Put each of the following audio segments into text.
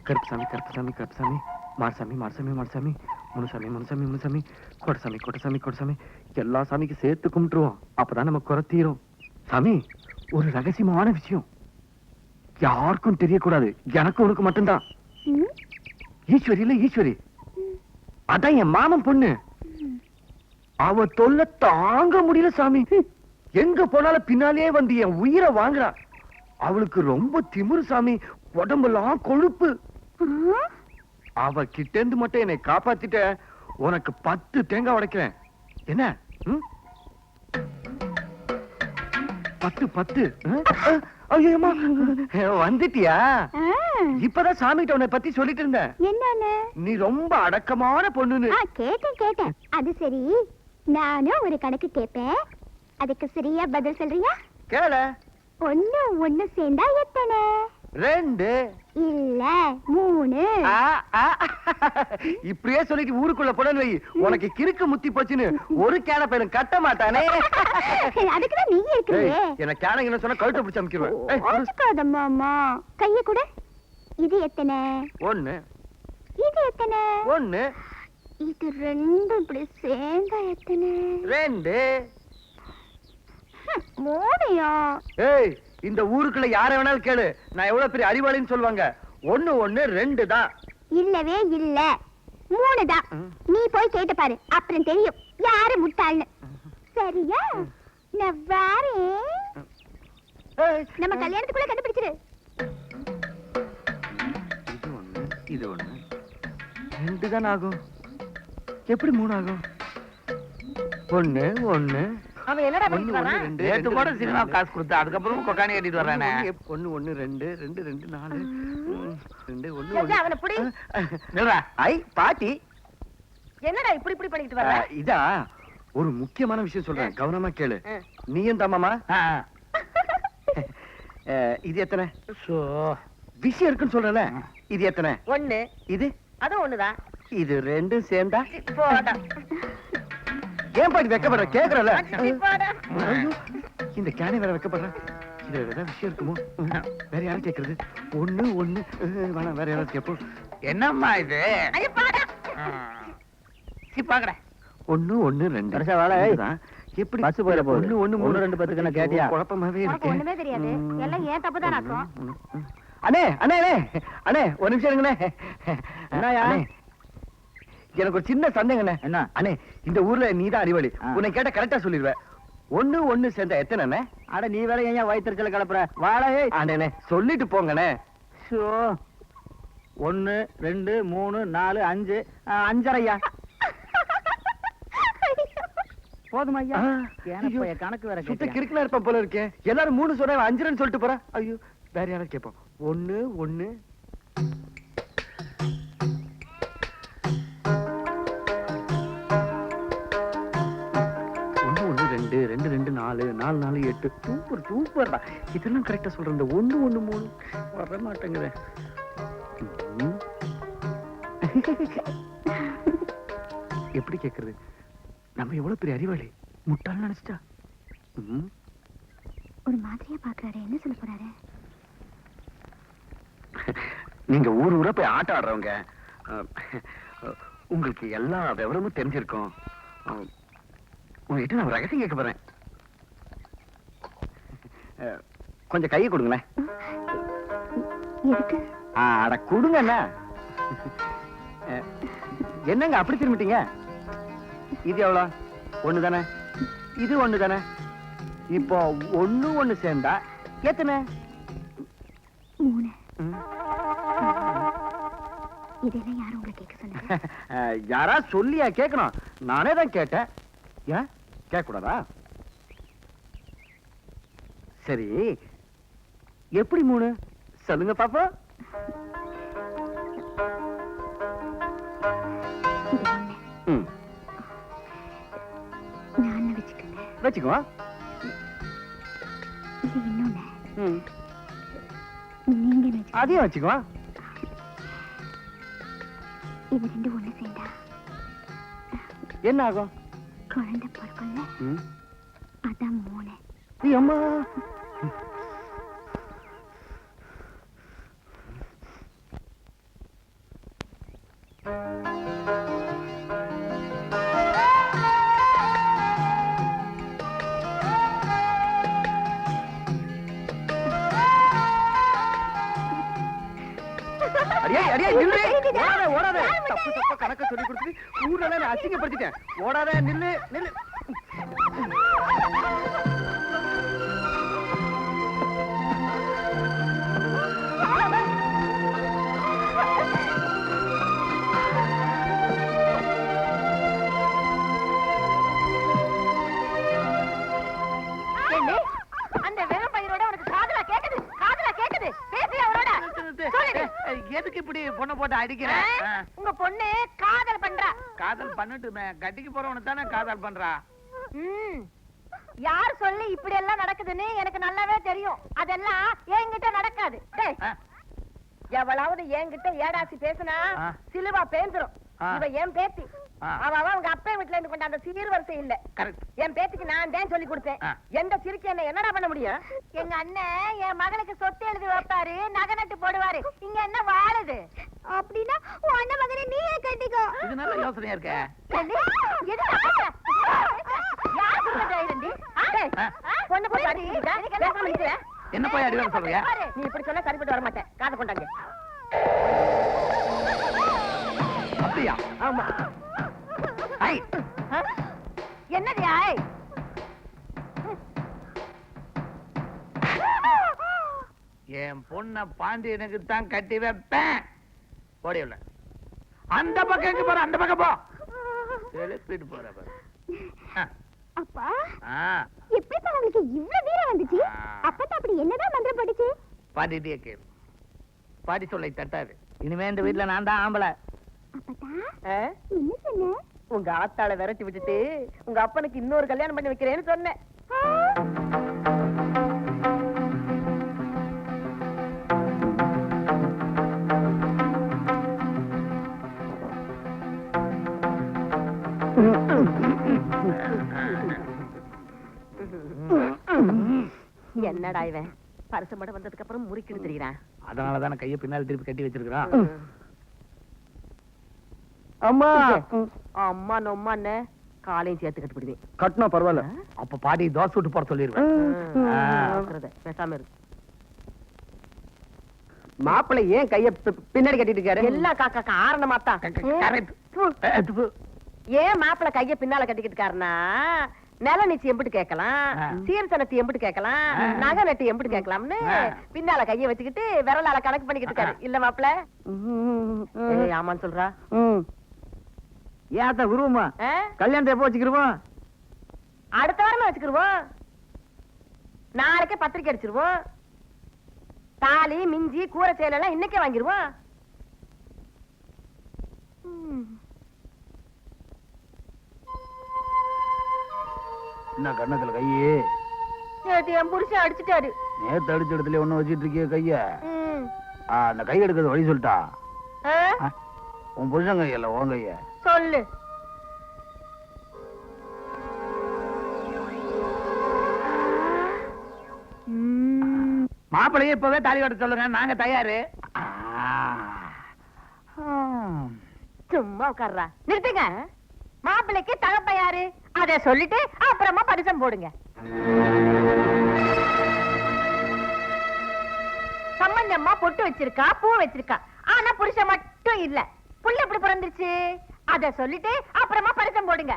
கருப்புசாமி கருப்புசாமி கருப்புசாமி மாரசாமி மாரசாமி மாரசாமி முனுசாமி முனுசாமி முனுசாமி கொடசாமி கொடசாமி கொடசாமி எல்லா சாமிக்கு சேர்த்து கும்பிட்டுருவோம். அப்பதான் நம்ம குறை தீரும். சாமி, ஒரு ரகசியமான விஷயம் யாருக்கும் தெரியக்கூடாது. எனக்கு உனக்கு மட்டும்தான். ஈஸ்வரி இல்ல ஈஸ்வரி, அதான் என் மாமன் பொண்ணு. அவ தொல்லை தாங்க முடியல சாமி. எங்க போனாலும் பின்னாலே வந்து என் உயிரை வாங்குறா. அவளுக்கு ரொம்ப திமிரு சாமி, உடம்பெல்லாம் கொழுப்பு. அவ கிட்ட இருந்து மட்டும் என்னை காப்பாத்திட்ட, உனக்கு 10 தேங்காய் உடைக்கிறேன். என்ன 10 ஐயோமா வந்துட்டியா? இப்பதான் சாமி கிட்ட உன்னை பத்தி சொல்லிட்டு இருந்தேன். என்னன்னு? நீ ரொம்ப அடக்கமான பொண்ணுன்னு. கேட்டேன். அது சரி, நானும் ஒரு கணக்கு கேட்பேன், அதுக்கு சரியா பதில் சொல்றியா? கேள. 1 1 சேர்ந்தா எத்தனை? 2 இல்ல 3. இப்படியே சொல்லிட்டு ஊருக்குள்ள போனேன்னு வை, உனக்கு கிறுக்கு முத்தி போச்சுன்னு ஒரு கேன பையன் கட்ட மாட்டானே. அதுக்குதான் நீ இருக்கிறே. என்ன கேன என்ன சொன்னா கழுத்தை பிடிச்சு அமுக்கிடுவேன். மாமா கைய கூட. இது எத்தனை? 1. இது எத்தனை? 1. இது 2 இப்படி சேர்ந்தா எத்தனை? 2. 3யா? ஏய், இந்த ஊருக்குள்ள யார வேணாலும் கேளு, நான் எவ்வளவு பெரிய அறிவாளின்னு சொல்லுவாங்க. 1 1 2 தான். இல்லவே இல்ல, 3 தான். நீ போய் கேட்டு பாரு, அப்புறம் தெரியும் யாரு முட்டாள்னு. சரியா? நான் வரேன். நம்ம கல்யாணத்துக்குள்ள கண்டுபிடிச்சிரு. இது 1 2 தான் ஆகும். எப்படி 3 ஆகும்? 1 1. அவன் என்னடா பண்ணிட்டு வரான்? நேத்து கூட சினிமா காசு கொடுத்து அதுக்கப்புறம் கொக்கானி கட்டிட்டு வர்றானே. 1 1 2 2 2 4 2 1 சரி, அவனை புடி. நில்றா. ஐ பாட்டி, என்னடா இப்படி இப்படி பண்ணிட்டு வர? இதா ஒரு முக்கியமான விஷயம் சொல்றேன், கவனமா கேளு. நீயும் தாமாமா. இது எத்தனை? விஷயம் இருக்குன்னு சொல்றல. இது எத்தனை? 1. இது அது 1 தான். இது 2 சேர்ந்தா? போடா. ஏன் பாட்டி வெக்கப்படுற? கேக்குறல. போடா. இந்த கேனை வேற வெக்கப்படுற. இது ஏதாவது விஷயம் இருக்குமோ? வேற யாரும் கேக்குறது? 1 1 வேணாம், வேற யாராவது கேட்போம். என்னம்மா இது? ஐயோ போடா. பாக்குறேன். 1 1 2 வருஷ வேலை. எப்படி பஸ் போயிட போகுது? 1 1 1 2 10 கேட்டியா? குழப்பமாவே உனக்கு இருக்கு. ஒண்ணுமே தெரியாது, எல்லாம் ஏன் தப்பு தான் அர்த்தம். அண்ணே அண்ணே அண்ணே அண்ணே, ஒரு நிமிஷம் இருங்கண்ணே. என்னய்யா? அண்ணே, எனக்கு ஒரு சின்ன சந்தேகண்ணே. என்ன? அண்ணே, இந்த ஊர்ல நீதான் அறிவாளி, உன்னை கேட்ட கரெக்டா சொல்லிடுவேன். 1 1 சேர்ந்தா எத்தனை அண்ணே? அட நீ வேற ஏன் வயிற்றுல கிளப்புற? வாடா. அண்ணே சொல்லிட்டு போங்கண்ணே. 1 2 3 4 5 5.5. போதுமா ஐயா? கணக்கு வேற சுத்த கிறுக்கனா இருப்பா போல இருக்கே. எல்லாரும் 3 சொன்னா 5 சொல்லிட்டு போறா. ஐயோ, வேற யாராவது கேட்போம். 1 1 2 2 2 4 4 4 8. சூப்பர் சூப்பர்டா. இதெல்லாம் கரெக்டா சொல்றேன். இந்த 1 1 3 வர மாட்டேங்குது. எப்படி கேக்குறது? நம்ம எவ்வளவு பெரிய அறிவாளி, முட்டாள் நினைச்சிட்டா. ஒரு மாதிரியா பாக்குறாரு, என்ன சொல்ல போறாரு? நீங்க ஊர் ஊரா போய் ஆட்டம் ஆடுறவங்க, உங்களுக்கு எல்லா விவரமும் தெரிஞ்சிருக்கும். உங்ககிட்ட நான் ரகசியம் கேட்க போறேன். கொஞ்சம் கையை கொடுங்களேன். எதுக்கு? அட கொடுங்க. என்னங்க அப்படி திரும்பிட்டீங்க? இது எவ்வளவு? 1 தானே? இது 1 தானே? இப்போ 1 1 சேர்ந்தா எத்தனை? 3. இதெல்லாம் யாரும் உங்களை கேட்க சொன்னாங்க? யாரா சொல்லியா கேட்கணும்? நானே தான் கேட்டேன். ஏன் கேட்க கூடாதா? சரி, எப்படி 3 சொல்லுங்க பாப்பா. வச்சுக்கோ. இது இன்னொன்னு. நீங்க அதையும் வச்சுக்கோ. இது 2 ஒண்ணு சேர்ந்தா என்ன ஆகும்? குழந்தை பிறக்கும்ல, அதான் 3. அம்மா, அடியே நில்லு. தெரியுதா? ஓடாத ஓடாத. யார் விட்டாங்க? தப்பு தப்பா கணக்க சொல்லி கொடுத்துட்டு ஊர்ல நான் அசிங்கப்படுத்திட்டேன். ஓடாத நில்லு நில்லு. ஏண்டி, அந்த வெறும் பையனோட உனக்கு காதுல கேக்குது, காதுல கேக்குது. பேசி அவரோட. சொல்லுடி. எதுக்கு இப்படி பொண்ணை போட்டு அடிக்கிற உங்க பொண்ணு காதல் பண்றா. காதல் பண்ணட்டுமே, கட்டிக்கு போறவனு தானே காதல் பண்றா. ம். யார் சொல்லி இப்படி எல்லாம் நடக்குதுன்னு எனக்கு நல்லாவே தெரியும். அதெல்லாம் என்கிட்ட நடக்காது. டேய், எவளாவது என்கிட்ட ஏடாசி பேசுனா ஆ. சிலுவா பேந்துரும். ஆ. இவ என் பேத்தி. ஆ. அவ உங்க அப்பா வீட்டுல இருந்து கொண்ட அந்த சீர்வரிசை இல்ல. கரெக்ட். என் பேத்திக்கு நான் தான் சொல்லி கொடுத்தேன். ஆ. எந்த சிரிக்க என்னடா பண்ண முடியும்? எங்க அண்ணன் என் மகளுக்கு சொத்து எழுதி வைப்பாரு, நகை நட்டு போடுவாரு. இங்க என்ன வாழுது? அப்படின்னா உன் அண்ணன் மகனை நீயே கட்டிக்கோ. இது நல்ல யோசனையா இருக்க. ஏண்டி? எது அப்பா? யார் சொல்ற தைரியம் டி? டேய், பொண்ணு போய் அடிக்கிறீங்க. பேசாம நிக்கிற? என்ன போய் அடிவாங்க சொல்றியா? நீ இப்படி சொன்னா சரிப்பட்டு வர மாட்டேன். காது கொண்டாங்க. அப்படியா? ஆமா. ஐ, என்னது ஆய்? என் பொண்ண பாண்டியனுக்கு தான் கட்டி வைப்பேன். போடி உள்ள. அந்த பக்கம் எங்க போற? அந்த பக்கம் போ. எழுப்பிட்டு போற பாரு. அப்பா ஆ. எப்படிப்பா உங்களுக்கு இவ்ளோ வீரம் வந்துச்சு? ஆ. அப்பா அப்படி என்னதான் மந்திரம் படிச்சு? பாட்டிட்டே கேளு. பாட்டி சொல்லை தட்டாது. இனிமே இந்த வீட்டுல நான் தான் ஆம்பளை. அப்பதா ஆ? என்ன சொன்ன? உங்க ஆத்தாள விரட்டி விட்டுட்டு உங்க அப்பனுக்கு இன்னொரு கல்யாணம் பண்ணி வைக்கிறேன்னு சொன்னேன். என்னடா இவன் பரிசு மட்டும் வந்ததுக்கு அப்புறம் முறிக்கிட்டு தெரியுறான். அதனாலதான கையை பின்னால திருப்பி கட்டி வச்சிருக்கான். அம்மா அம்மா நொம்மான்னு காலையும் சேர்த்து கட்டுப்பிடுவேன். கட்டினா பரவாயில்ல. அப்ப பாட்டி தோசை விட்டு போட சொல்லிருவேன். பேசாம இருக்கு. மாப்பிள்ளை ஏன் கைய பின்னாடி கட்டிட்டு இருக்காரு? எல்லா காக்கா காரணமா தான். கரெக்ட். ஏன் மாப்பிள்ள கைய பின்னால கட்டிக்கிட்டு இருக்காருன்னா, நில நிச்சு எம்பிட்டு கேட்கலாம், சீர்சனத்து எம்பிட்டு கேட்கலாம், நகை நட்டு எம்பிட்டு கேட்கலாம்னு பின்னால கைய வச்சுக்கிட்டு விரலால கணக்கு பண்ணிக்கிட்டு இருக்காரு. இல்ல மாப்பிள்ள? ஏய், ஆமான்னு சொல்றா. ஏத்த குருவமா ஆ? கல்யாணத்தை எப்போ வச்சுக்கிருவோம்? அடுத்த வாரமே வச்சுக்கிருவோம். நாளைக்கே பத்திரிக்கை அடிச்சிருவோம். தாலி மிஞ்சி கூரை சேலை எல்லாம் இன்னைக்கே வாங்கிருவோம். என்ன கண்ணத்துல கையே? நேத்து என் புருஷன் அடிச்சுட்டாரு. நேத்து அடிச்ச இடத்துல ஒண்ணு வச்சிட்டு இருக்கிய கைய. ம். அந்த கை எடுக்கிறது வழி சொல்லிட்டா. ஆ? உன் புருஷன் கையில உன் கைய. சொல்லு. மாப்பிள்ளையே இப்பவே தாலி கட்ட சொல்லுங்க, நாங்க தயாரு. சும்மா உட்கார்றா. நிறுத்துங்க. மாப்பிள்ளைக்கு தகப்ப யாரு அத சொல்லிட்டு அப்புறமா பரிசம் போடுங்க. சம்பந்தம்மா பொட்டு வச்சிருக்கா, பூ வச்சிருக்கா, ஆனா புருஷன் மட்டும் இல்ல. புள்ள எப்படி பிறந்துச்சு அத சொல்லிட்டு அப்புறமா பரிசம் போடுங்க.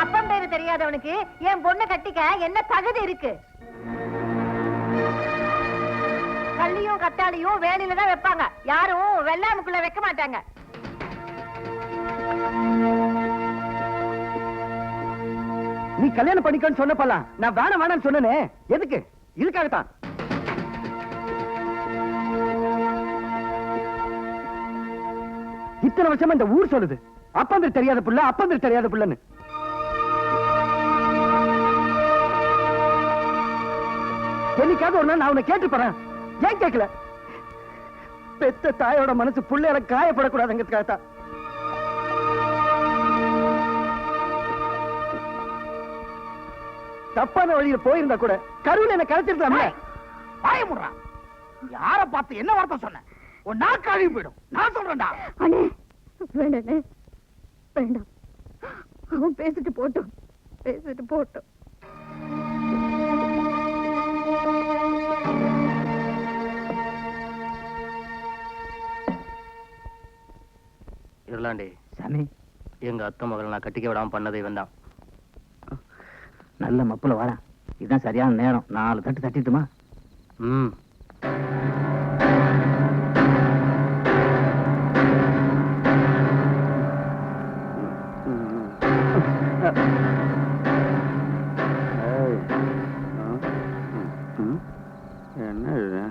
அப்பம் பேரு தெரியாதவனுக்கு என் பொண்ணு கட்டிக்க என்ன தகுதி இருக்கு? கல்லியும் கத்தாலையும் வேலையில தான் வைப்பாங்க, யாரும் வெள்ளாமுக்குள்ள வைக்க மாட்டாங்க. நீ கல்யாணம் பண்ணிக்கன்னு சொன்னப்பலாம் நான் வேணாம் வேணாம்னு சொன்னனே. எதுக்கு? இதுக்காகத்தான். இத்தனை வருஷமா இந்த ஊர் சொல்லுது அப்பந்திர தெரியாத புள்ள, அப்பந்திர தெரியாத புள்ளன்னு. என்னைக்காவது ஒரு நாள் நான் உன்னை கேட்டு போறேன். ஏன் கேட்கல? பெத்த தாயோட மனசு புள்ளையோட காயப்படக்கூடாதுங்கிறதுக்காகத்தான். தப்பான வழியில போயிருந்தா கூட கருவில் என்ன கரைச்சிருக்கலாமே. பயமுடுறா. யார பார்த்து என்ன வார்த்தை சொன்ன? உன் நாக்கு அழுகி போயிடும். நான் சொல்றேன்டா. அண்ணே வேண்டாண்ணே, வேண்டாம். அவன் பேசிட்டு போட்டோம், பேசிட்டு போட்டோம். செத்துடலாண்டி. சாமி எங்க அத்தை மகள் நான் கட்டிக்க விடாம பண்ணது இவன் தான். நல்ல மப்புல வரேன். இதுதான் சரியான நேரம். 4 தட்டு தட்டிட்டுமா? ம். என்ன இது?